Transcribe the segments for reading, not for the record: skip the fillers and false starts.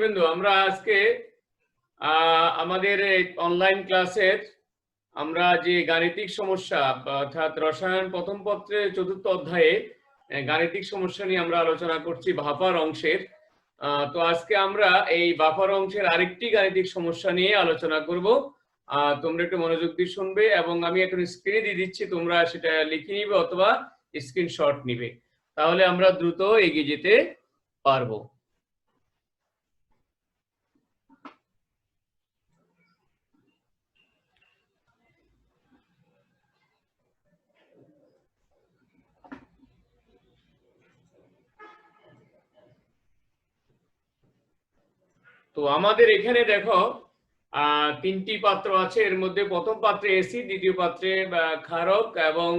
বিন্দু আমরা আজকে আমাদের অনলাইন ক্লাসের আমরা যে গাণিতিক সমস্যা অর্থাৎ রসায়ন প্রথম পত্রের চতুর্থ অধ্যায়ে গাণিতিক সমস্যা নিয়ে আমরা আলোচনা করছি ভাপার অংশের। তো আজকে আমরা এই ভাপার অংশের আরেকটি গাণিতিক সমস্যা নিয়ে আলোচনা করব। তোমরা একটু মনোযোগ দিয়ে শুনবে এবং আমি এখন স্ক্রিনে দিয়ে দিচ্ছি, তোমরা সেটা লিখে নিবে অথবা স্ক্রিনশট নিবে, তাহলে আমরা দ্রুত এগিয়ে যেতে পারবো। তো আমাদের এখানে দেখো তিনটি পাত্র আছে, এর মধ্যে প্রথম পাত্রে অ্যাসিড, দ্বিতীয় পাত্রে ক্ষারক এবং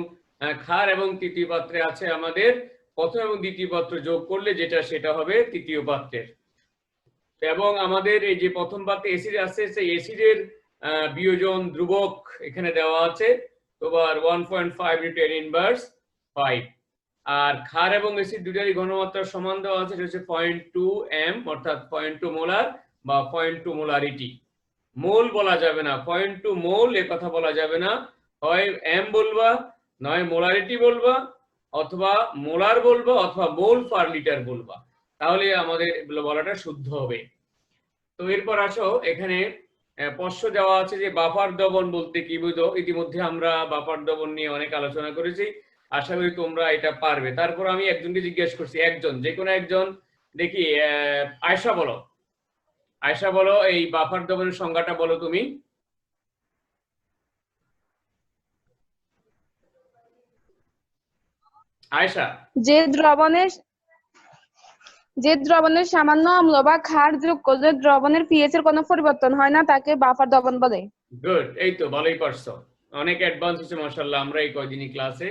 ক্ষার এবং তৃতীয় পাত্রে আছে আমাদের প্রথম এবং দ্বিতীয় পাত্র যোগ করলে যেটা সেটা হবে তৃতীয় পাত্রের। এবং আমাদের এই যে প্রথম পাত্রে অ্যাসিড আছে সেই অ্যাসিডের বিয়োজন ধ্রুবক এখানে দেওয়া আছে তোমার 1.5 × 10⁻⁵। আর ক্ষার এবং অ্যাসিড দুটারই ঘনমাত্রা সমান দেওয়া আছে, সেটা হচ্ছে 0.2 m অর্থাৎ 0.2 মোলার বা 0.2 মোলারিটি। মোল বলা যাবে না, 0.2 মোল এ কথা বলা যাবে না, হয় m বলবা, নয় মোলারিটি বলবা, অথবা মোলার বলবা, অথবা মোল পার লিটার বলবা, তাহলে আমাদের বলাটা শুদ্ধ হবে। তো এরপর আসো, এখানে প্রশ্ন দেওয়া আছে যে বাফার দ্রবণ বলতে কি বুঝো। ইতিমধ্যে আমরা বাফার দ্রবণ নিয়ে অনেক আলোচনা করেছি, আশা করি তোমরা এটা পারবে। তারপর আমি একজনকে জিজ্ঞেস করছি, একজন, যে কোনো একজন, দেখি আয়শা বলো, আয়শা বলো এই বাফার দ্রবণের সংজ্ঞাটা বলো তুমি। আয়শা। যে দ্রবণের সামান্য অম্ল বা ক্ষার যোগ করলে দ্রবণের পিএইচ এর কোনো পরিবর্তন হয় না তাকে বাফার দ্রবণ বলে। গুড, এই তো ভালোই পারছো, অনেক অ্যাডভান্স হচ্ছে মাশাআল্লাহ আমরা এই কয়দিনই ক্লাসে।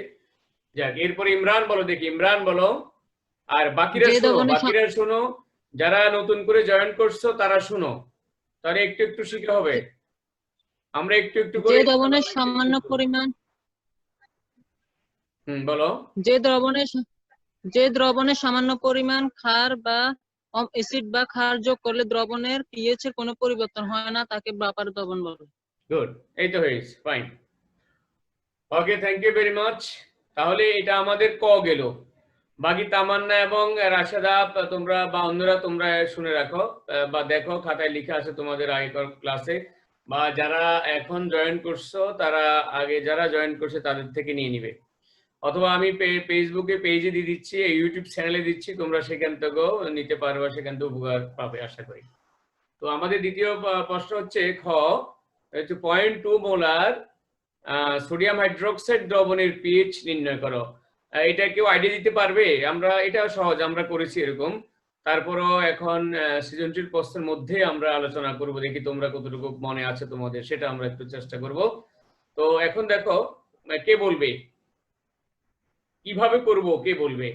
যাক, এরপর ইমরান বলো, দেখি ইমরান বলো। আর বাকিরা শোনো, যারা নতুন করে জয়েন করছো তারা শুনো, তাহলে একটু একটু শিখে হবে, আমরা একটু একটু করে যে দ্রবণের সামান্য পরিমাণ বলো। যে দ্রবণের সামান্য পরিমাণ ক্ষার বা অ্যাসিড বা ক্ষার যোগ করলে দ্রবণের পিএইচ এর কোনো পরিবর্তন হয় না তাকে বাফার দ্রবণ বলে। গুড, এই তো হয়েছে, fine, okay, thank you very much. তাহলে এটা আমাদের ক গেল। বাকি তামান্না এবং রাশেদা তোমরা বা অন্যরা তোমরা শুনে রাখো বা দেখো, খাতায় লিখে আছে তোমাদের আগেকার ক্লাসে, বা যারা এখন জয়েন করছো তারা আগে যারা জয়েন করছে তাদের থেকে নিয়ে নিবে, অথবা আমি ফেসবুকে পেজে দিয়ে দিচ্ছি, ইউটিউব চ্যানেলে দিচ্ছি, তোমরা সেখান থেকেও নিতে পারবে, সেখান থেকে উপকার পাবে আশা করি। তো আমাদের দ্বিতীয় প্রশ্ন হচ্ছে খ, 0.2 মোলার সোডিয়াম হাইড্রোক্সাইড দ্রবণের পিএইচ নির্ণয় করো। এটা কেউ আইডিয়া দিতে পারবে? আমরা এটা সহজ, আমরা করেছি এরকম। তারপরও এখন সৃজনশীল প্রশ্নের মধ্যে আমরা আলোচনা করব, দেখি তোমরা কতটুকু মনে আছে তোমাদের, সেটা আমরা একটু চেষ্টা করব। তো এখন দেখো, কে বলবে কিভাবে করব, কে বলবে?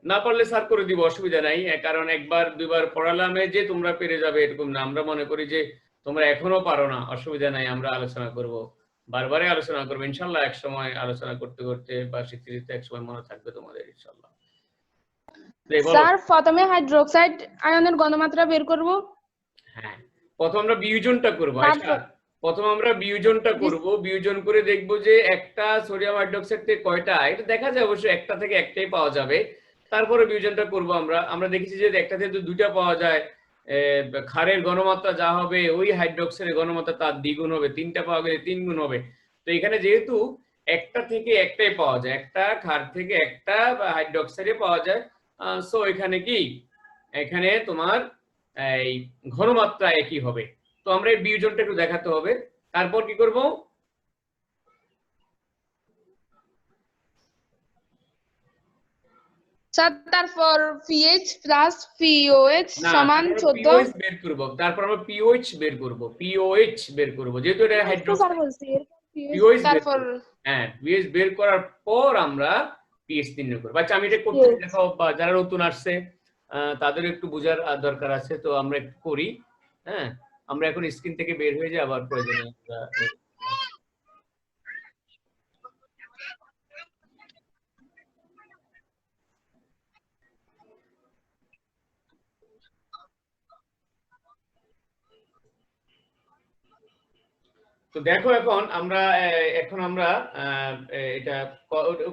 না পারলে স্যার করে দিব, অসুবিধা নাই, কারণ একবার দুইবার পড়ালামে যে তোমরা পেরে যাবে এরকম না, আমরা মনে করি যে তোমরা এখনো পারো না, অসুবিধা নাই, আমরা আলোচনা করব, বারবারে আলোচনা করবো ইনশাল্লাহ। এক সময় আলোচনা করতে করতে বা শিখতে শিখতে এক সময় মনে থাকবে তোমাদের ইনশাল্লাহ। স্যার প্রথমে হাইড্রোক্সাইড আয়নের ঘনমাত্রা বের করব। হ্যাঁ, প্রথম আমরা বিয়োজনটা করব। আচ্ছা, প্রথম আমরা বিয়োজনটা করব, বিয়োজন করে দেখব যে একটা সোডিয়াম হাইড্রোক্সাইড থেকে কয়টা, এটা দেখা যায় অবশ্যই একটা থেকে একটাই পাওয়া যাবে। তারপরে বিয়োজনটা করব আমরা দেখেছি যে একটা থেকে দুইটা পাওয়া যায়, ক্ষারের ঘনমাত্রা যা হবে ওই হাইড্রোক্সাইডের ঘনমাত্রা তার দ্বিগুণ হবে, তিনটা পাওয়া গেলে 3 গুণ হবে। তো এখানে যেহেতু একটা থেকে একটাই পাওয়া যায়, একটা ক্ষার থেকে একটা হাইড্রোক্সাইডে পাওয়া যায়, সো এখানে কি, এখানে তোমার এই ঘনমাত্রা একই হবে। তো আমরা এই বিয়োজনটা একটু দেখাতে হবে। তারপর কি করব? স্যার তারপর পিএইচ প্লাস পিওএইচ সমান 14 পিওএইচ বের করব, তারপর আমরা পিওএইচ বের করব, পিওএইচ বের করব, যেহেতু এটা হাইড্রোক্সাইড। পিওএইচ তারপর হ্যাঁ, পিওএইচ বের করার পর আমরা পিএইচ নির্ণয় করব। আচ্ছা, আমি এটা করতে দেখাও, যারা নতুন আসছে তাদের একটু বোঝার দরকার আছে, তো আমরা একটু করি। হ্যাঁ, আমরা এখন স্ক্রিন থেকে বের হয়ে যাই, আবার প্রয়োজনে তো দেখো এখন আমরা এটা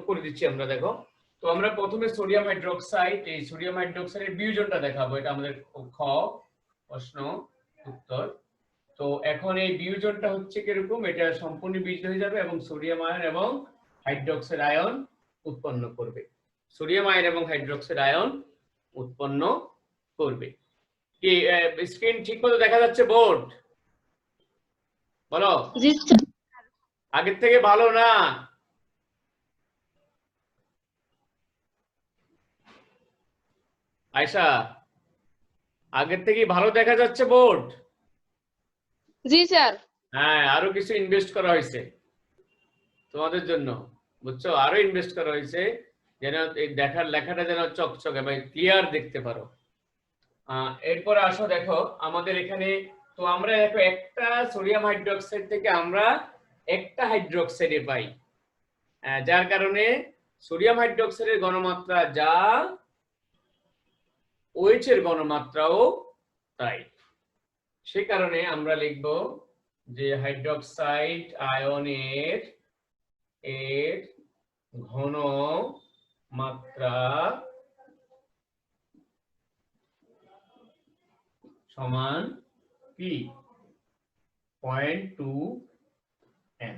করে দিচ্ছি আমরা। দেখো, তো আমরা প্রথমে সোডিয়াম হাইড্রোক্সাইড, এই সোডিয়াম হাইড্রোক্সাইডের বিয়োজনটা দেখাবো, এটা আমাদের খ প্রশ্ন উত্তর। তো এখন এই বিয়োজনটা হচ্ছে কিরকম, এটা সম্পূর্ণ বিয়োজিত হয়ে যাবে এবং সোডিয়াম আয়ন এবং হাইড্রোক্সাইড আয়ন উৎপন্ন করবে। সোডিয়াম আয়ন এবং হাইড্রোক্সাইড আয়ন উৎপন্ন করবে। কি স্ক্রিন ঠিকমতো দেখা যাচ্ছে? বোর্ড বলো। জি স্যার। আগের থেকে ভালো না? আয়শা, আগের থেকে ভালো দেখা যাচ্ছে বোর্ড? জি স্যার। হ্যাঁ, আরো কিছু ইনভেস্ট করা হয়েছে তোমাদের জন্য, বুঝছো? আরো ইনভেস্ট করা হয়েছে যেন এই দেখার লেখাটা যেন চকচকে বা ক্লিয়ার দেখতে পারো। এরপরে আসো, দেখো আমাদের এখানে তো আমরা দেখো একটা সোডিয়াম হাইড্রোক্সাইড থেকে আমরা একটা হাইড্রোক্সাইডে পাই, যার কারণে সোডিয়াম হাইড্রোক্সাইডের ঘনমাত্রা যা, OH এর ঘনমাত্রাও তাই। সে কারণে আমরা লিখব যে হাইড্রোক্সাইড আয়নের ঘন মাত্রা সমান কি 0.2 m।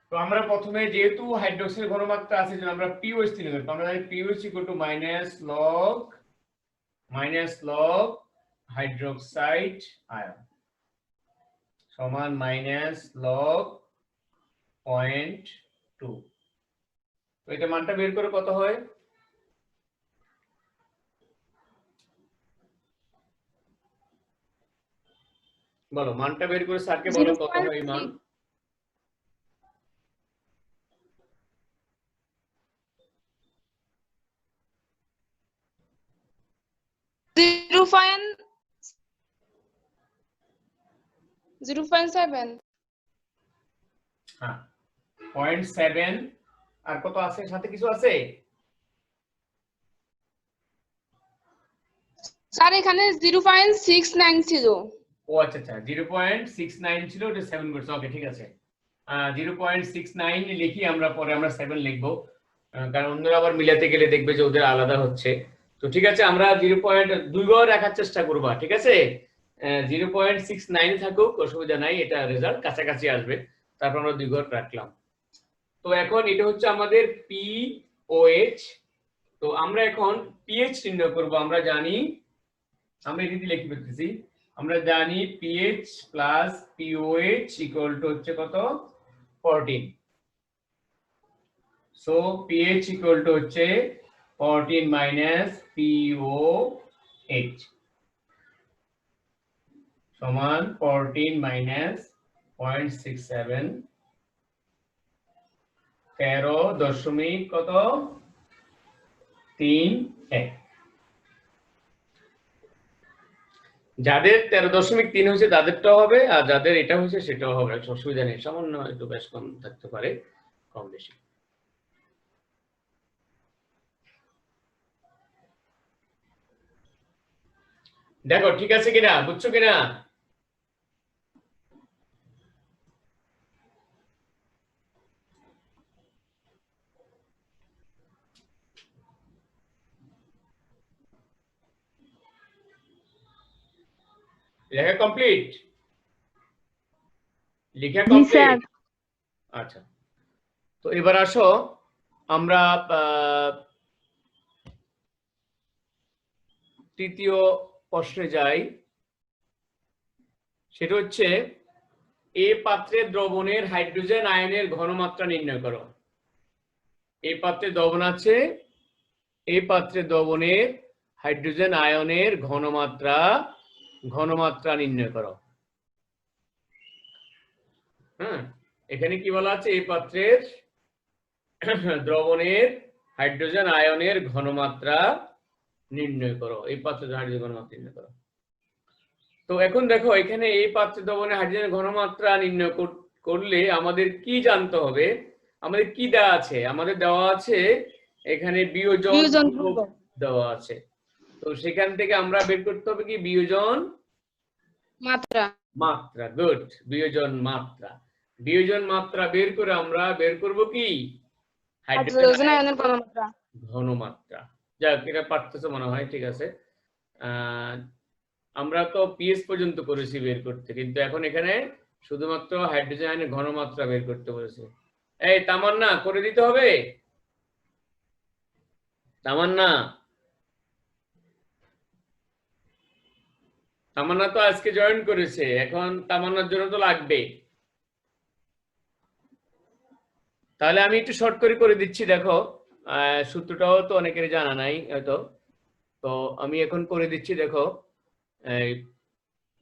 তো আমরা প্রথমে যেহেতু হাইড্রোক্সাইড ঘনমাত্রা আছে জন্য আমরা POH নিয়ে নেব। আমরা জানি POH minus log hydroxide ion সমান মাইনাস লগ 0.2। তো এটা মানটা বের করে কত হয়? বলো, মানটা বের করে স্যারকে বলো কত হয় এই মান। 0.7। হ্যাঁ, 0.7। আর কত আছে সাথে? কিছু আছে? স্যার এখানে 0.69 ছিল। ও আচ্ছা আচ্ছা, 0.69 ছিল, ওটা 7 করছে। ওকে, ঠিক আছে। 0.69 লিখি আমরা, পরে আমরা 7 লিখবো, কারণ অন্যরা আবার মিলাতে গেলে দেখবে যে ওদের আলাদা হচ্ছে। তো ঠিক আছে, আমরা 0.2 ঘর রাখার চেষ্টা করবা, ঠিক আছে? 0.69 থাকুক, অসুবিধা নাই, এটা রেজাল্ট কাছাকাছি আসবে। তারপর আমরা 2 ঘর রাখলাম। তো এখন এটা হচ্ছে আমাদের POH। তো আমরা এখন pH নির্ণয় করব। আমরা জানি, আমরা এই রীতি লিখে ফেলতেছি, আমরা জানি pH plus POH equal to হচ্ছে কত? 14। সো pH ইকুয়াল টু হচ্ছে 14 মাইনাস POH সমান 14 মাইনাস 0.67, 13 কত 3 যাদের 13.3 হয়েছে তাদেরটাও হবে, আর যাদের এটা হয়েছে সেটাও হবে, অসুবিধা নেই। সামান্য একটু বেশ কম থাকতে পারে, কম বেশি। দেখো ঠিক আছে কিনা, বুঝছো কিনা? লেখা কমপ্লিট? লেখা কমপ্লিট? আচ্ছা, তো এবার আসো আমরা তৃতীয় প্রশ্নে যাই। সেটা হচ্ছে এ পাত্রে দ্রবণের হাইড্রোজেন আয়নের ঘনমাত্রা নির্ণয় করো। এই পাত্রে দ্রবণ আছে, এই পাত্রে দ্রবণের হাইড্রোজেন আয়নের ঘনমাত্রা নির্ণয় করো। হ্যাঁ, এখানে কি বলা আছে? এই পাত্রের দ্রবণের হাইড্রোজেন আয়নের ঘনমাত্রা নির্ণয় করো। এই পাত্রের হাইড্রোজেন ঘনমাত্রা নির্ণয় করো। তো এখন দেখো, এখানে এই পাত্রে দ্রবণের হাইড্রোজেন ঘনমাত্রা নির্ণয় করলে আমাদের কি জানতে হবে? আমাদের কি দেওয়া আছে? আমাদের দেওয়া আছে এখানে বিয়োজন দেওয়া আছে। তো সেখান থেকে আমরা বের করতে হবে কি? বিয়োজন মাত্রা, গুড, বিয়োজন মাত্রা। বিয়োজন মাত্রা বের করে আমরা বের করব কি? হাইড্রোজেন আয়নের ঘনমাত্রা। ঘনমাত্রা। যাক, এটা পারতেছে মনে হয়, ঠিক আছে। আমরা তো পিএস পর্যন্ত করেছি বের করতে, কিন্তু এখন এখানে শুধুমাত্র হাইড্রোজেন আয়নের ঘনমাত্রা বের করতে বলেছে। এই তামান্না, করে দিতে হবে। তামান্না, তামান্না তো আজকে জয়েন করেছে, এখন তামান্নার জন্য তো লাগবে। তাহলে আমি একটু শর্ট করে দিচ্ছি, দেখো সূত্রটাও তো অনেকেরই জানা নাই হয়তো, তো আমি এখন করে দিচ্ছি, দেখো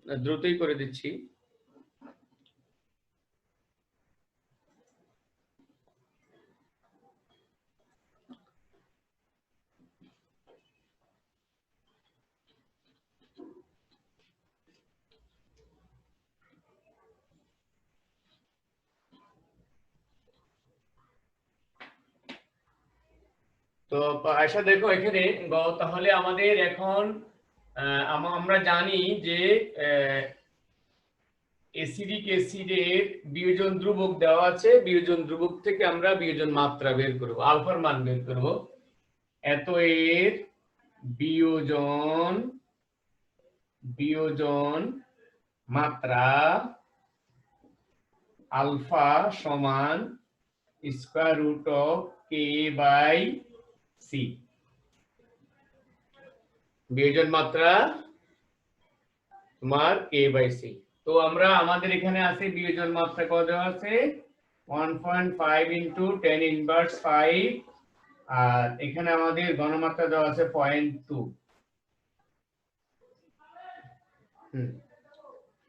দ্রুতই করে দিচ্ছি। তো আয়শা দেখো এখানে, তাহলে আমাদের এখন আমরা জানি যে অ্যাসিডিক অ্যাসিডের বিয়োজন ধ্রুবক দেওয়া আছে, বিয়োজন ধ্রুবক থেকে আমরা বিয়োজন মাত্রা বের করব, আলফার মান বের করব। এত এর বিয়োজন মাত্রা আলফা সমান square root of k by c. বিয়োজন মাত্রা তোমার কে বাই সি। তো আমরা আমাদের এখানে আছে বিয়োজন মাত্রা কত দেওয়া আছে? 1.5 ইনটু 10 ইনভার্স 5, আর এখানে আমাদের ঘনমাত্রা দেওয়া আছে 0.2।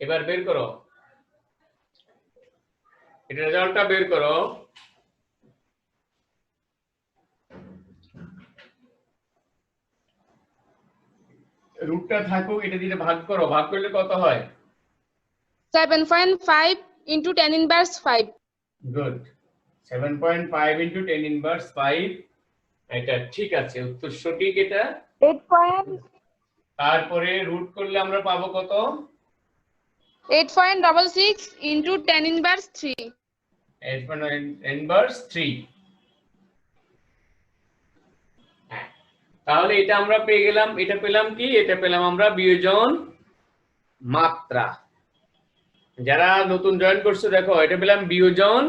এবার বের করো, এটা রেজাল্টটা বের করো। রুটটা থাকুক, এটা দিয়ে ভাগ করো, ভাগ করলে কত হয়? 7.5 into 10 inverse 5। Good, 7.5 into 10 inverse 5, এটা ঠিক আছে, উত্তর সঠিক। এটা 8. তারপরে রুট করলে আমরা পাবো কত? 8.66 ইনটু 10 ইনভার্স 3। 8 ইনভার্স 3। হ্যাঁ, তাহলে এটা আমরা পেয়ে গেলাম। এটা পেলাম কি? এটা পেলাম আমরা বিয়োজন মাত্রা। যারা নতুন জয়েন করছে দেখো, এটা পেলাম বিয়োজন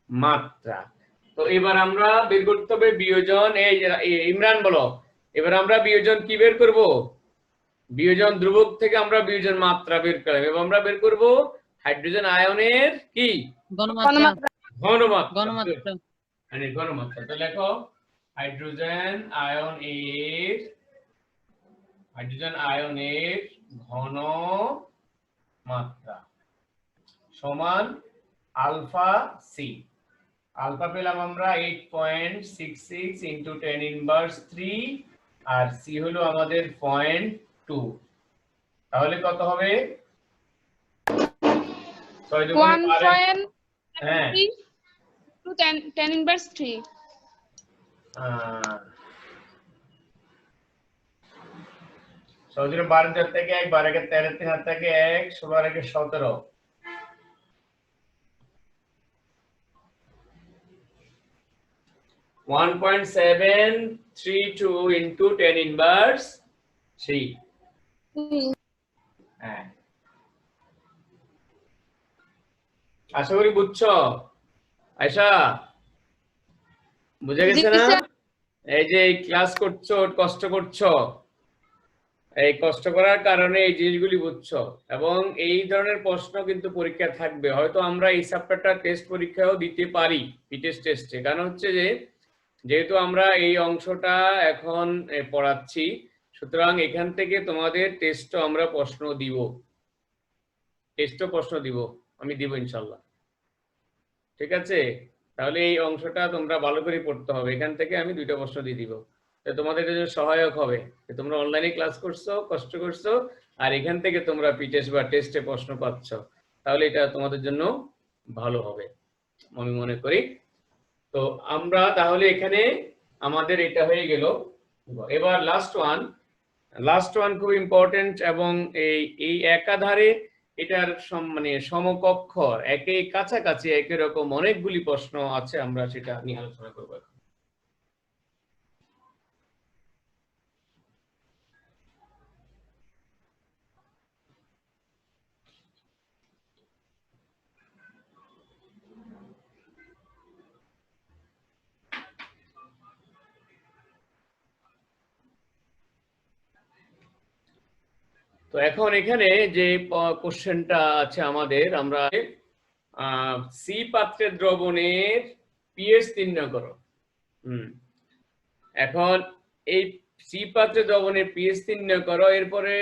মাত্রা। তো এবার আমরা বের করতে হবে বিয়োজন। এই ইমরান বলো, এবার আমরা বিয়োজন কি বের করব? বিয়োজন ধ্রুবক থেকে আমরা বিয়োজন মাত্রা বের করব, এবং আমরা বের করব হাইড্রোজেন আয়নের কি? ঘনমাত্রা। ঘনমাত্রা। মানে ঘনমাত্রা। তো লেখো হাইড্রোজেন আয়নের ঘনমাত্রা সমান আলফা সি। আলফা পেলাম আমরা 8.66 ইনটু 10 ইনভার্স 3, আর সি হলো আমাদের 0.2। তাহলে কত হবে? 1.3 হ্যাঁ, টু 10 ইনভার্স 3। 12 থেকে 1, 12 কে 13, 3 হাত থেকে 1, 16 কে 17। 1.732 ইনটু 10 ইনভার্স 3। হ্যাঁ, আশা করি বুঝছো আয়শা? বুঝে গেছে না? এই যে ক্লাস করছো, কষ্ট করছো, এই কষ্ট করার কারণে এই জিনিসগুলি বুঝছো, এবং এই ধরনের প্রশ্ন কিন্তু পরীক্ষা থাকবে। হয়তো আমরা এই চ্যাপ্টারটা টেস্ট পরীক্ষাও দিতে পারি, পিটেস্ট টেস্টে। কারণ হচ্ছে যে যেহেতু আমরা এই অংশটা এখন পড়াচ্ছি, সুতরাং এখান থেকে তোমাদের টেস্টও আমরা প্রশ্ন দিব, আমি দিব ইনশাল্লাহ। ঠিক আছে? তাহলে এই অংশটা তোমরা ভালো করে পড়তে হবে। এখান থেকে আমি 2টা প্রশ্ন দিয়ে দিব, তোমাদের জন্য সহায়ক হবে। তোমরা অনলাইনে ক্লাস করছো, কষ্ট করছো, আর এখান থেকে তোমরা পিটেস্ট বা টেস্টে প্রশ্ন পাচ্ছ, তাহলে এটা তোমাদের জন্য ভালো হবে আমি মনে করি। তো আমরা তাহলে এখানে আমাদের এটা হয়ে গেল। এবার লাস্ট ওয়ান খুব ইম্পর্টেন্ট, এবং এই একাধারে এটার মানে সমকক্ষ, একই কাছাকাছি একই রকম অনেকগুলি প্রশ্ন আছে, আমরা সেটা নিয়ে আলোচনা করবো এখন। তো এখন এখানে যে কোশ্চেনটা আছে আমাদের, আমরা সি পাত্রের দ্রবণের পিএইচ নির্ণয় করো। এখন এই সি পাত্রের দ্রবণের পিএইচ নির্ণয় করো, এরপরে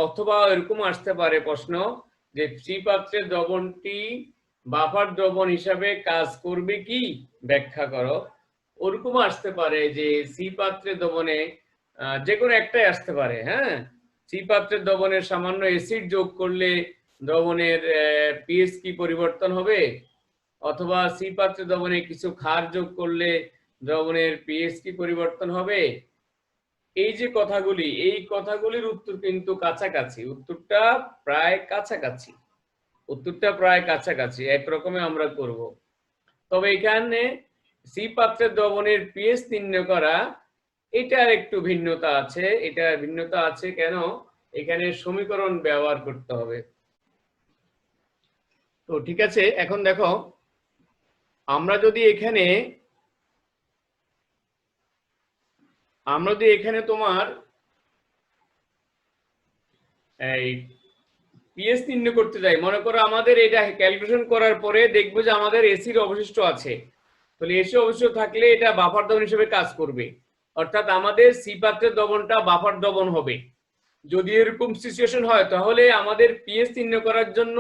অথবা এরকম আসতে পারে প্রশ্ন যে সি পাত্রের দ্রবণটি বাফার দ্রবণ হিসাবে কাজ করবে কি ব্যাখ্যা করো। ওরকম আসতে পারে যে সি পাত্রের দ্রবণে যে কোনো একটাই আসতে পারে। হ্যাঁ, সি পাত্রের দ্রবণের সামান্য অ্যাসিড যোগ করলে দ্রবণের পিএইচ কি পরিবর্তন হবে, অথবা সি পাত্রের দ্রবণে কিছু ক্ষার যোগ করলে দ্রবণের পিএইচ কি পরিবর্তন হবে। এই যে কথাগুলি, এই কথাগুলির উত্তর কিন্তু কাছাকাছি, উত্তরটা প্রায় কাছাকাছি, উত্তরটা প্রায় কাছাকাছি একরকমে আমরা করব। তবে এখানে সি পাত্রের দ্রবণের পিএইচ নির্ণয় করা, এটার একটু ভিন্নতা আছে। এটা ভিন্নতা আছে কেন, এখানে সমীকরণ ব্যবহার করতে হবে। তো ঠিক আছে, এখন দেখো আমরা যদি এখানে তোমার এই পিএইচ নির্ণয় করতে যাই, মনে করো আমাদের এটা ক্যালকুলেশন করার পরে দেখবো যে আমাদের এসির অবশিষ্ট আছে, তাহলে এসি অবশিষ্ট থাকলে এটা বাফার দ্রবণ হিসেবে কাজ করবে, অর্থাৎ আমাদের সি পাত্রের দ্রবণটা বাফার দ্রবণ হবে। যদি এরকম সিচুয়েশন হয় তাহলে আমাদের পিএইচ নির্ণয় করার জন্য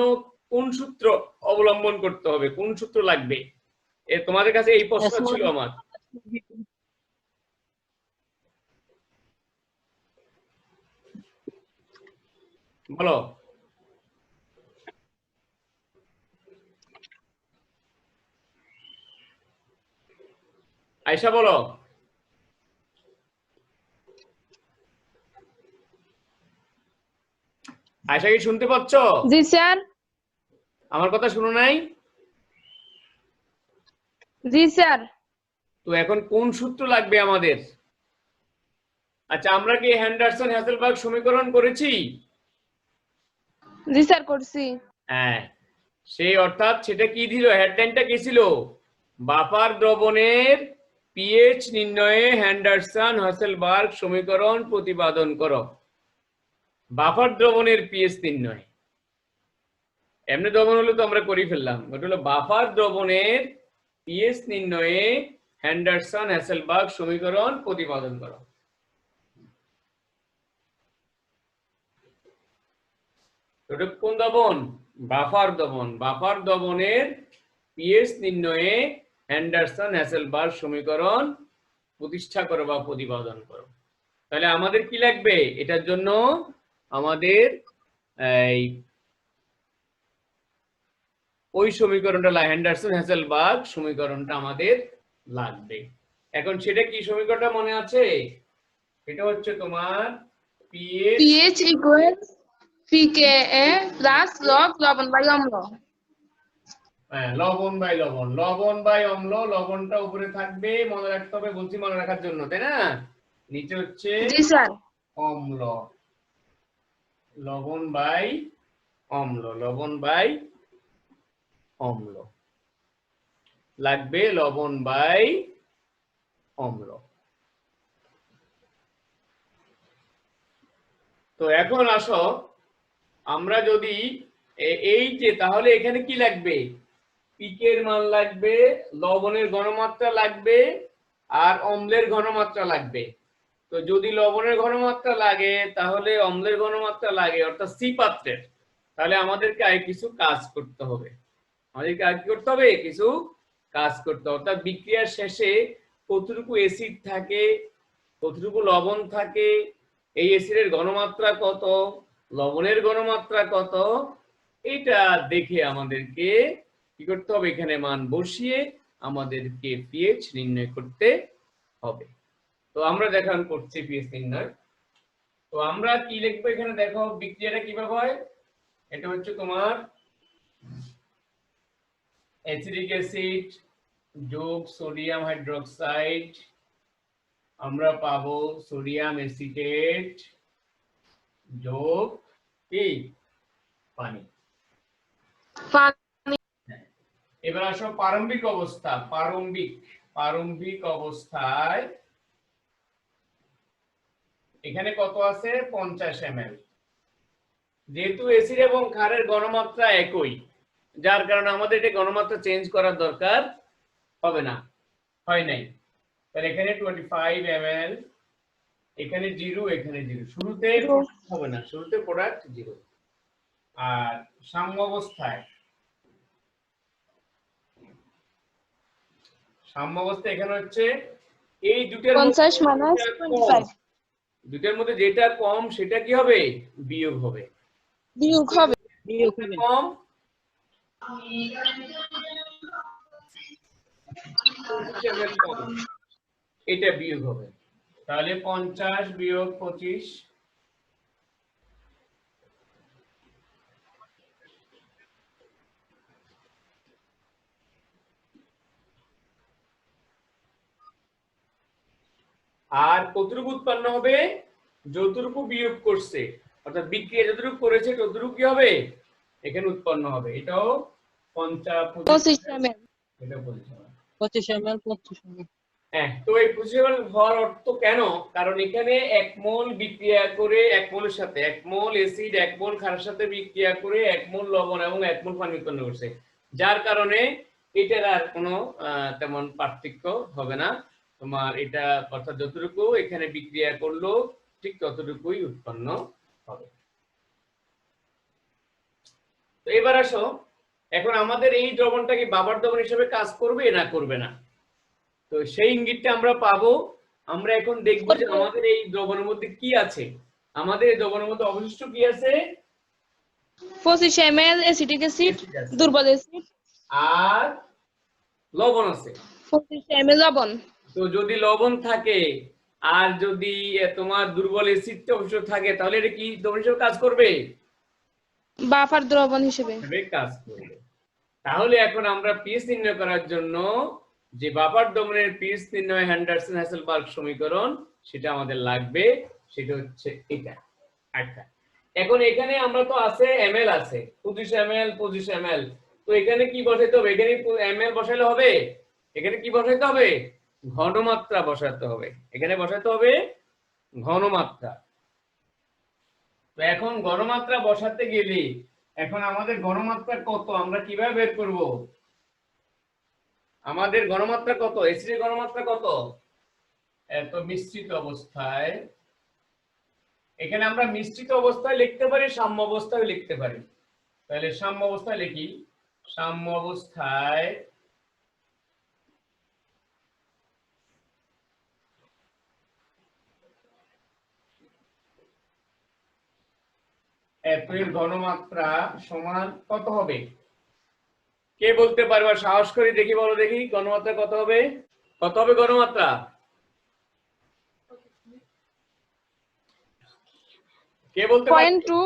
কোন সূত্র অবলম্বন করতে হবে, কোন সূত্র লাগবে, তোমাদের কাছে এই প্রশ্ন ছিল আমার। বলো আয়শা, বলো। আয়শা কি শুনতে পাচ্ছ? জি স্যার। আমার কথা শুনো নাই? জি স্যার। তো এখন কোন সূত্র লাগবে আমাদের? আচ্ছা, আমরা কি হ্যান্ডারসন হ্যাসেলবার্গ সমীকরণ করেছি? জি স্যার করছি। হ্যাঁ, সেই অর্থাৎ সেটা কি দিল, হেডলাইনটা কি ছিল, বাফার দ্রবণের পিএইচ নির্ণয়ে হ্যান্ডারসন হ্যাসেলবার্গ সমীকরণ প্রতিপাদন করো। বাফার দ্রবণের পিএইচ নির্ণয়, এমনি দ্রবণ হলো তো আমরা করে ফেললাম, ওটা হলো বাফার দ্রবণের পিএইচ নির্ণয়ে হ্যান্ডারসন হ্যাসেলবার্গ সমীকরণ প্রতিপাদন করো। ওটা কোন দ্রবণ? বাফার দ্রবণ। বাফার দ্রবণের পিএইচ নির্ণয়ে হ্যান্ডারসন হ্যাসেলবার্গ সমীকরণ প্রতিষ্ঠা করো বা প্রতিপাদন করো। তাহলে আমাদের কি লাগবে এটার জন্য? আমাদের এই ওই সমীকরণটা, হ্যান্ডারসন হ্যাসেলবার্গ সমীকরণটা আমাদের লাগবে। এখন সেটা কি সমীকরণটা মনে আছে? এটা হচ্ছে তোমার pH equals pKa plus log লবণ বাই অম্ল। লবণ বাই লবণ, লবণ বাই অম্ল, লবণটা উপরে থাকবে, মনে রাখতে হবে, বলছি মনে রাখার জন্য, তাই না? নিচে হচ্ছে জি স্যার। অম্ল, লবণ বাই অম্ল, লবণ বাই অম্ল লাগবে, লবণ বাই অম্ল। তো এখন আসো, আমরা যদি এই যে, তাহলে এখানে কি লাগবে, পিকের মান লাগবে, লবণের ঘনমাত্রা লাগবে, আর অম্লের ঘনমাত্রা লাগবে। তো যদি লবণের ঘনমাত্রা লাগে, তাহলে অম্লের ঘনমাত্রা লাগে, অর্থাৎ সি পাত্রের, তাহলে আমাদেরকে আর কিছু কাজ করতে হবে, আমাদেরকে আর কি করতে হবে, কিছু কাজ করতে হবে। অর্থাৎ বিক্রিয়ার শেষে কতটুকু অ্যাসিড থাকে, কতটুকু লবণ থাকে, এই অ্যাসিডের ঘনমাত্রা কত, লবণের ঘনমাত্রা কত, এটা দেখে আমাদেরকে কি করতে হবে, এখানে মান বসিয়ে আমাদেরকে পিএইচ নির্ণয় করতে হবে। তো আমরা দেখান করছি পিএইচ নির্ণয়। তো আমরা কি লিখবো এখানে, দেখো বিক্রিয়াটা কিভাবে হয়, এটা হচ্ছে তোমার অ্যাসিটিক অ্যাসিড যোগ সোডিয়াম হাইড্রোক্সাইড, আমরা পাবো সোডিয়াম অ্যাসিটেট যোগ কি পানি। এবার আসো প্রারম্ভিক অবস্থা। প্রারম্ভিক অবস্থায় এখানে কত আছে 50 ml। যেহেতু অ্যাসিড এবং ক্ষারের ঘনমাত্রা একই, যার কারণে আমাদের এটা ঘনমাত্রা চেঞ্জ করার দরকার হবে না, হয় নাই। তাহলে এখানে 25 ml, এখানে 0, এখানে 0, শুরুতে হবে না, শুরুতে প্রোডাক্ট 0। আর সাম্য অবস্থায় এখানে হচ্ছে এই দুটোর 50 minus 25 দুটোর মধ্যে যেটা কম সেটা কি হবে বিয়োগ হবে, কম এটা বিয়োগ হবে। তাহলে 50 বিয়োগ 25 আর কতটুকু উৎপন্ন হবে যতটুকু বিয়োগ করছে, অর্থাৎ বিক্রিয়া যতটুকু করেছে ততটুকু কি হবে এখানে উৎপন্ন হবে। এটাও 25 ml। এটা 25 ml 25 ml। হ্যাঁ, তো এই 25 ml হওয়ার অর্থ কেন? কারণ এখানে 1 মোল বিক্রিয়া করে 1 মোলের সাথে 1 মোল অ্যাসিড 1 মোল ক্ষারের সাথে বিক্রিয়া করে 1 মোল লবণ এবং 1 মোল পানি উৎপন্ন করছে, যার কারণে এটার আর কোনো তেমন পার্থক্য হবে না তোমার। এটা অর্থাৎ যতটুকু এখানে বিক্রিয়া করলো ঠিক ততটুকুই উৎপন্ন হবে। তো এবার আসো, এখন আমাদের এই দ্রবণটা কি বাবার দ্রবণ হিসেবে কাজ করবে না করবে না, তো সেই ইঙ্গিতটা আমরা পাবো। আমরা এখন দেখবো যে আমাদের এই দ্রবণের মধ্যে কি আছে। আমাদের এই দ্রবণের মধ্যে অবশিষ্ট কি আছে? 25 ml অ্যাসিটিক অ্যাসিড, দুর্বল অ্যাসিড আর লবণ আছে। 25 ml লবণ। তো যদি লবণ থাকে আর যদি তোমার দুর্বল অ্যাসিডটা অবশ্য থাকে, তাহলে এটা কি দ্রবণ হিসেবে কাজ করবে? বাফার দ্রবণ হিসেবে কাজ করবে। তাহলে এখন আমরা পিএইচ নির্ণয় করার জন্য যে বাফার দ্রবণের পিএইচ নির্ণয় হেন্ডারসন-হাসেলবার্গ সমীকরণ সেটা আমাদের লাগবে, সেটা হচ্ছে এটা। আচ্ছা, এখন এখানে আমরা তো আছে এমএল আছে 25 ml 25 ml, তো এখানে কি বসাইতে হবে? এখানে এমএল বসাইলে হবে? এখানে কি বসাইতে হবে? ঘনমাত্রা বসাতে হবে। এখানে বসাতে হবে ঘনমাত্রা। তো এখন ঘনমাত্রা বসাতে গেলে এখন আমাদের ঘনমাত্রা কত আমরা কিভাবে বের করব? আমাদের ঘনমাত্রা কত? অ্যাসিডের ঘনমাত্রা কত? এত মিশ্রিত অবস্থায়, এখানে আমরা মিশ্রিত অবস্থায় লিখতে পারি, সাম্য অবস্থায় লিখতে পারি। তাহলে সাম্য অবস্থায় লিখি, সাম্য অবস্থায় এর ঘনমাত্রা সমান কত হবে? কে বলতে পারবে? সাহস করে দেখি, বলো দেখি ঘনমাত্রা কত হবে? কত হবে ঘনমাত্রা? কে বলতে পারবে? 0.2।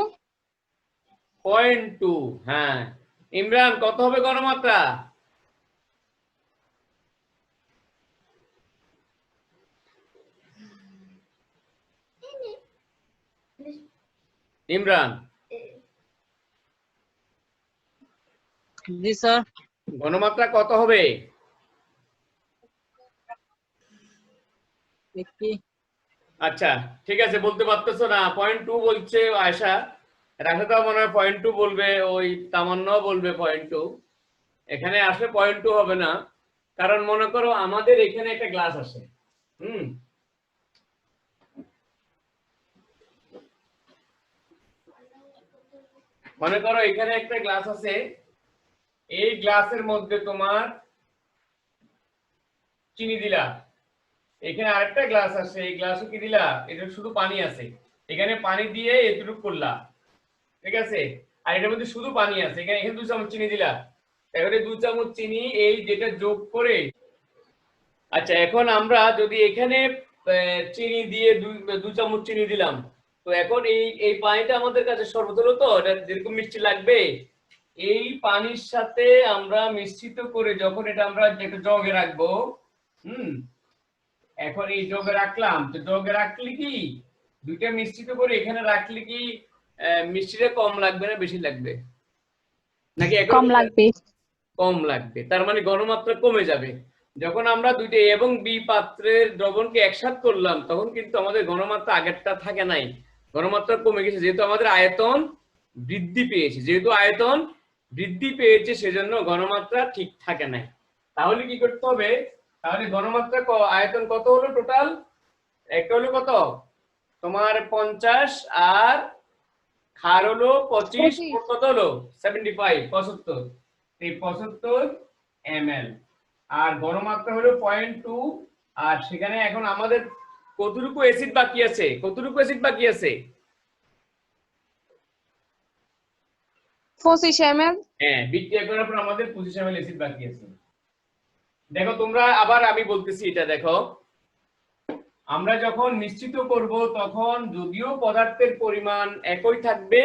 0.2। হ্যাঁ, ইমরান কত হবে ঘনমাত্রা? ইমরান জি স্যার। ঘনমাত্রা কত হবে? দেখি। আচ্ছা ঠিক আছে, বলতে পারতেছো না, 0.2 বলছে আয়শা, রাশেদা মনে হয় 0.2 বলবে, ওই তামান্নাও বলবে 0.2। এখানে আসলে 0.2 হবে না, কারণ মনে করো আমাদের এখানে একটা গ্লাস আছে, মনে করো এখানে একটা গ্লাস আছে, এই গ্লাসের মধ্যে তোমার চিনি দিলা, এখানে আরেকটা গ্লাস আছে, এই গ্লাসে কি দিলা? এটা শুধু পানি আছে, এখানে পানি দিয়ে এতটুকু করলা, ঠিক আছে, আর এটার মধ্যে শুধু পানি আছে, এখানে 2 চামচ চিনি দিলা, এবারে 2 চামচ চিনি এই যেটা যোগ করে। আচ্ছা, এখন আমরা যদি এখানে চিনি দিয়ে 2 চামচ চিনি দিলাম, তো এখন এই পানিটা আমাদের কাছে শরবত হলো, তো এটা যেরকম মিষ্টি লাগবে, এই পানির সাথে আমরা মিশ্রিত করে যখন এটা আমরা একটা জগে রাখবো, এখন এই জগে রাখলাম, তো জগে রাখলে কি দুইটা মিশ্রিত করে এখানে রাখলে কি মিষ্টিটা কম লাগবে না বেশি লাগবে, নাকি কম লাগবে। কম লাগবে? তার মানে ঘনমাত্রা কমে যাবে। যখন আমরা দুইটা এ এবং বি পাত্রের দ্রবণকে একসাথে করলাম তখন কিন্তু আমাদের ঘনমাত্রা আগেরটা থাকে নাই, ঘনমাত্রা কমে গেছে, যেহেতু আমাদের আয়তন বৃদ্ধি পেয়েছে, সেজন্য ঘনমাত্রা ঠিক থাকে নাই। তাহলে কি করতে হবে? তাহলে ঘনমাত্রা আয়তন কত হলো টোটাল? একটা হলো কত তোমার 50 আর ক্ষার হলো 25, কত হলো 75, 75, এই 75 ml, আর ঘনমাত্রা হলো 0.2, আর সেখানে এখন আমাদের কতটুকু অ্যাসিড বাকি আছে? পঁচিশ ml। হ্যাঁ, বিক্রিয়া করার পর আমাদের 25 ml অ্যাসিড বাকি আছে। দেখো তোমরা, আবার আমি বলতেছি, এটা দেখো, আমরা যখন মিশ্রিত করব তখন যদিও পদার্থের পরিমাণ একই থাকবে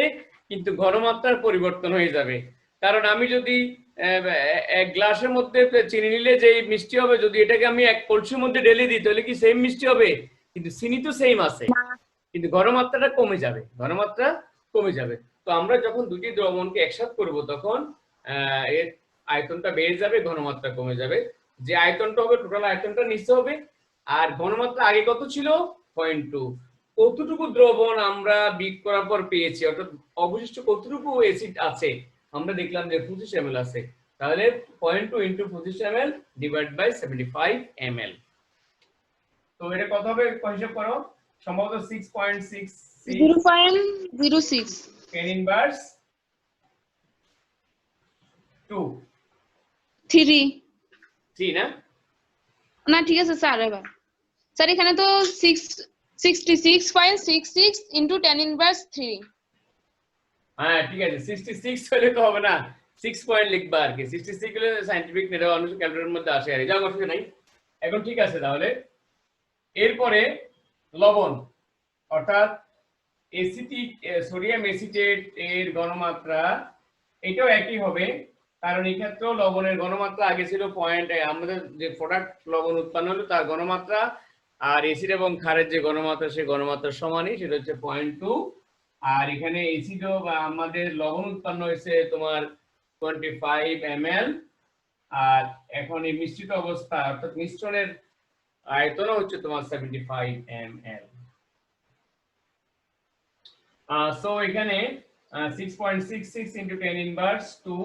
কিন্তু ঘনমাত্রার পরিবর্তন হয়ে যাবে। কারণ আমি যদি এক গ্লাসের মধ্যে চিনি নিলে যে মিষ্টি হবে, যদি এটাকে আমি এক কলসির মধ্যে ঢেলে দিই তাহলে কি সেম মিষ্টি হবে? কিন্তু চিনি তো সেম আছে, কিন্তু ঘনমাত্রাটা কমে যাবে। তো আমরা যখন দুটি দ্রবণকে একসাথে করব তখন এর আয়তনটা বেড়ে যাবে, ঘনমাত্রা কমে যাবে। যে আয়তনটা হবে টোটাল আয়তনটা নিচে হবে, আর ঘনমাত্রা আগে কত ছিল? 0.2। কতটুকু দ্রবণ আমরা বিট করার পর পেয়েছি, অর্থাৎ অবশিষ্ট কতটুকু অ্যাসিড আছে? আমরা দেখলাম যে 25 ml আছে, তাহলে 0.2 × 25 ml ডিভাইড বাই 75 ml। তো এটা কত হবে হিসাব করো? সম্ভবত 6.6 0.06 10 ইনভার্স 2 3 না? না ঠিক আছে স্যার, এবার স্যার এখানে তো 66.66 × 10 ইনভার্স 3। হ্যাঁ ঠিক আছে, 66 হলে তো হবে না, 6 পয়েন্ট লিখবা আর কি। 66 হলে সায়েন্টিফিক মেথড অনুসারে ক্যালকুলেটরের মধ্যে আসে আর যাও, অসুবিধা নাই। এখন ঠিক আছে, তাহলে এরপরে লবণ, অর্থাৎ এসিটিক সোডিয়াম এসিটেট এর ঘনমাত্রা এটাও একই হবে, কারণ এই ক্ষেত্রেও লবণের ঘনমাত্রা আগে ছিল আমাদের যে প্রোডাক্ট লবণ উৎপন্ন হলো তার ঘনমাত্রা আর এসিড এবং ক্ষারের যে ঘনমাত্রা সেই ঘনমাত্রার সমানই, সেটা হচ্ছে 0.2। আর এখানে এসিডও বা আমাদের লবণ উৎপন্ন হয়েছে তোমার 25 ml, আর এখন এই মিশ্রিত অবস্থা অর্থাৎ মিশ্রণের আয়তনও হচ্ছে তোমার 75 ml। সো এখানে 6.66 × 10 ইনভার্স 2,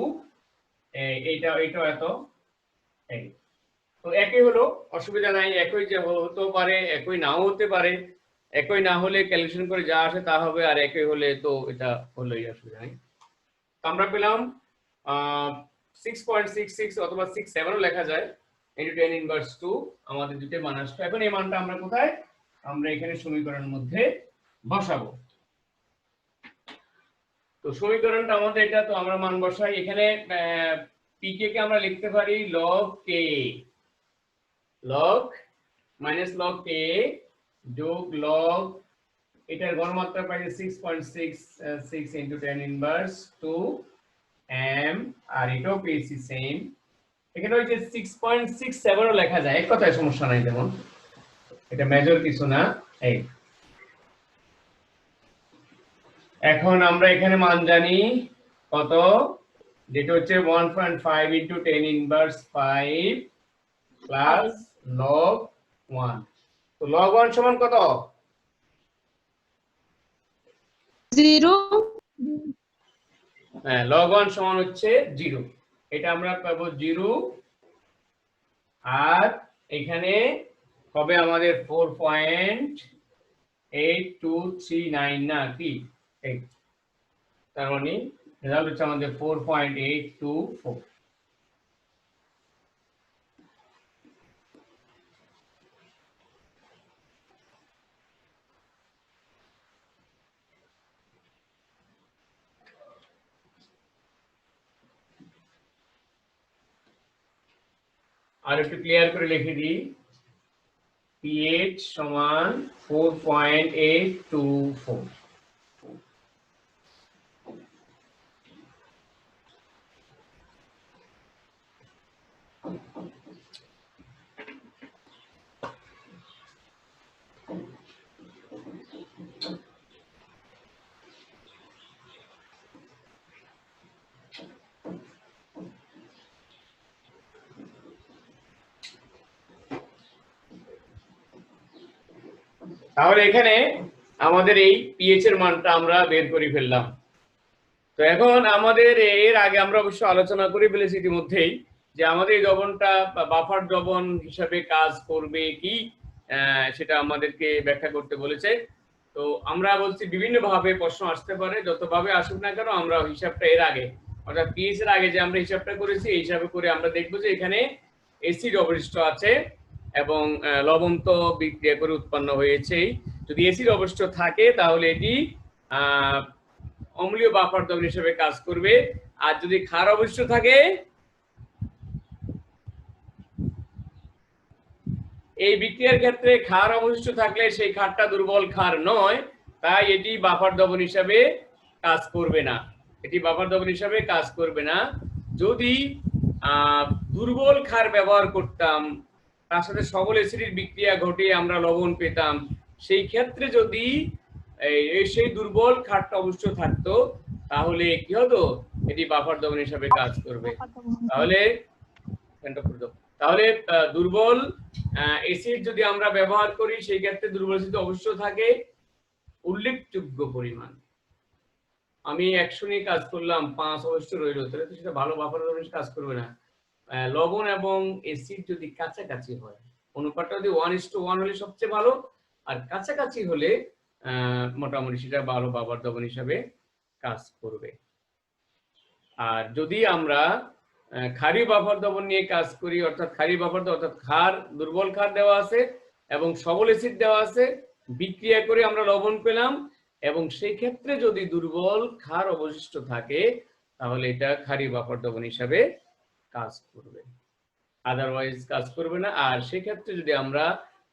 এইটা এত, এই তো একই হলো, অসুবিধা নাই। একই যে হতেও পারে, একই নাও হতে পারে, একই না হলে ক্যালকুলেশন করে যা আসে তা হবে, আর একই হলে তো এটা হলোই, অসুবিধা নেই। তো আমরা পেলাম 6.66 অথবা 67ও লেখা যায় × 10 ইনভার্স 2, আমাদের দুটো মান আসলো। এখন এই মানটা আমরা কোথায়? আমরা এখানে সমীকরণের মধ্যে বসাবো। তো সমীকরণটা আমাদের এটা, তো আমরা মান বসাই এখানে। পিকে কে আমরা লিখতে পারি log k, log log k যোগ log এটার ঘনমাত্রা পাই 6.66 × 10 ইনভার্স 2 m, আর এটাও পেয়েছি সেম। এখানে ওই যে 6.67ও লেখা যায়, এক কথায় সমস্যা নাই, তেমন এটা মেজর কিছু না। এই এখন আমরা এখানে মান জানি কত, যেটা হচ্ছে 1.5 × 10 ইনভার্স 5 প্লাস log 1। তো log 1 সমান কত? 0। হ্যাঁ, log 1 সমান হচ্ছে 0, এটা আমরা পাবো 0, আর এখানে হবে আমাদের 4.8239 না কি? এই তার মানে রেজাল্ট হচ্ছে আমাদের 4.824। আর একটু ক্লিয়ার করে লিখে দিই, pH সমান 4.824। তাহলে এখানে আমাদের এই পিএইচ এর মানটা আমরা বের করে ফেললাম। তো এখন আমাদের এর আগে আমরা অবশ্য আলোচনা করে ফেলেছি ইতিমধ্যেই যে আমাদের এই দ্রবণটা বাফার দ্রবণ হিসাবে কাজ করবে কি সেটা আমাদেরকে ব্যাখ্যা করতে বলেছে। তো আমরা বলছি বিভিন্ন ভাবে প্রশ্ন আসতে পারে, যতভাবে আসুক না কেন আমরা হিসাবটা এর আগে অর্থাৎ পিএইচ এর আগে যে আমরা হিসাবটা করেছি এই হিসাবে করে আমরা দেখবো যে এখানে এসিড অবশিষ্ট আছে এবং লবণ তো বিক্রিয়া করে উৎপন্ন হয়েছে। যদি এসিড অবশিষ্ট থাকে তাহলে এটি অম্লীয় বাফার দ্রবণ হিসেবে কাজ করবে। আর যদি ক্ষার অবশিষ্ট থাকে, এই বিক্রিয়ার ক্ষেত্রে ক্ষার অবশিষ্ট থাকলে সেই ক্ষারটা দুর্বল ক্ষার নয়, তাই এটি বাফার দ্রবণ হিসাবে কাজ করবে না। এটি বাফার দ্রবণ হিসাবে কাজ করবে না। যদি দুর্বল ক্ষার ব্যবহার করতাম, তার সাথে সবল অ্যাসিডের বিক্রিয়া ঘটিয়ে আমরা লবণ পেতাম, সেই ক্ষেত্রে যদি সেই দুর্বল ক্ষারটা অবশ্য থাকতো তাহলে কি হতো, এটি বাফার দ্রবণ হিসাবে কাজ করবে। তাহলে দুর্বল অ্যাসিড যদি আমরা ব্যবহার করি সেই ক্ষেত্রে দুর্বল অ্যাসিড অবশ্য থাকে উল্লেখযোগ্য পরিমাণ। আমি 100 নিয়ে কাজ করলাম, 5 অবশ্য রইল, তাহলে তো সেটা ভালো বাফার দ্রবণ কাজ করবে না। লবণ এবং অ্যাসিড যদি কাছাকাছি হয়, অনুপাতটা যদি 1:1 হলে সবচেয়ে ভালো, আর কাছাকাছি হলে মোটামুটি সেটা ভালো বাফার দ্রবণ হিসাবে কাজ করবে। আর যদি আমরা ক্ষারীয় বাফার দ্রবণ নিয়ে কাজ করি, অর্থাৎ ক্ষারীয় বাফার দ্রবণ অর্থাৎ ক্ষার, দুর্বল ক্ষার দেওয়া আছে এবং সবল অ্যাসিড দেওয়া আছে, বিক্রিয়া করে আমরা লবণ পেলাম, এবং সেই ক্ষেত্রে যদি দুর্বল ক্ষার অবশিষ্ট থাকে তাহলে এটা ক্ষারীয় বাফার দ্রবণ হিসাবে কাজ করবে, আদারওয়াইজ কাজ করবে না। আর সেই ক্ষেত্রে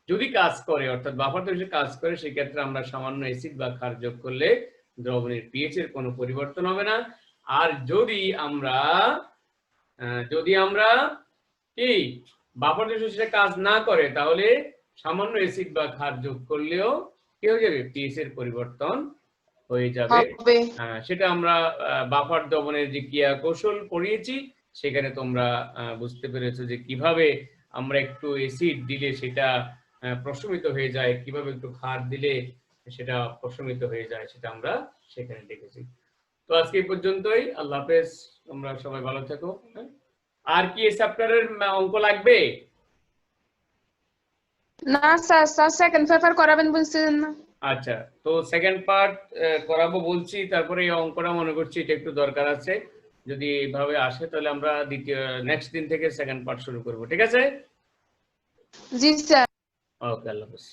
যদি কাজ করে অর্থাৎ বাফার দ্রবণ হিসেবে কাজ করে, সেই ক্ষেত্রে আমরা সামান্য অ্যাসিড বা ক্ষার যোগ করলে দ্রবণের পিএইচ এর কোনো পরিবর্তন হবে না। আর যদি আমরা কি বাফার দ্রবণ হিসেবে কাজ না করে, তাহলে সামান্য অ্যাসিড বা ক্ষার যোগ করলেও কি হয়ে যাবে, পিএইচ এর পরিবর্তন হয়ে যাবে। সেটা আমরা বাফার দ্রবণের যে ক্রিয়া কৌশল পড়িয়েছি, সেখানে তোমরা বুঝতে পেরেছো যে কিভাবে আমরা একটু অ্যাসিড দিলে সেটা প্রশমিত হয়ে যায়, কিভাবে একটু ক্ষার দিলে সেটা প্রশমিত হয়ে যায়, সেটা আমরা সেখানে দেখেছি। তো আজকে এই পর্যন্তই। আল্লাহ হাফেজ, তোমরা সবাই ভালো থেকো। আর কি এই চ্যাপ্টারের অঙ্ক লাগবে? না স্যার, সেকেন্ড পেপার করাবেন বলছিলেন না? আচ্ছা, তো সেকেন্ড পার্ট করাবো বলছি, তারপরে এই অঙ্কটা মনে করছি এটা একটু দরকার আছে। যদি এইভাবে আসে তাহলে আমরা নেক্সট দিন থেকে সেকেন্ড পার্ট শুরু করব, ঠিক আছে? জি স্যার। ওকে, আল্লাহ হাফেজ।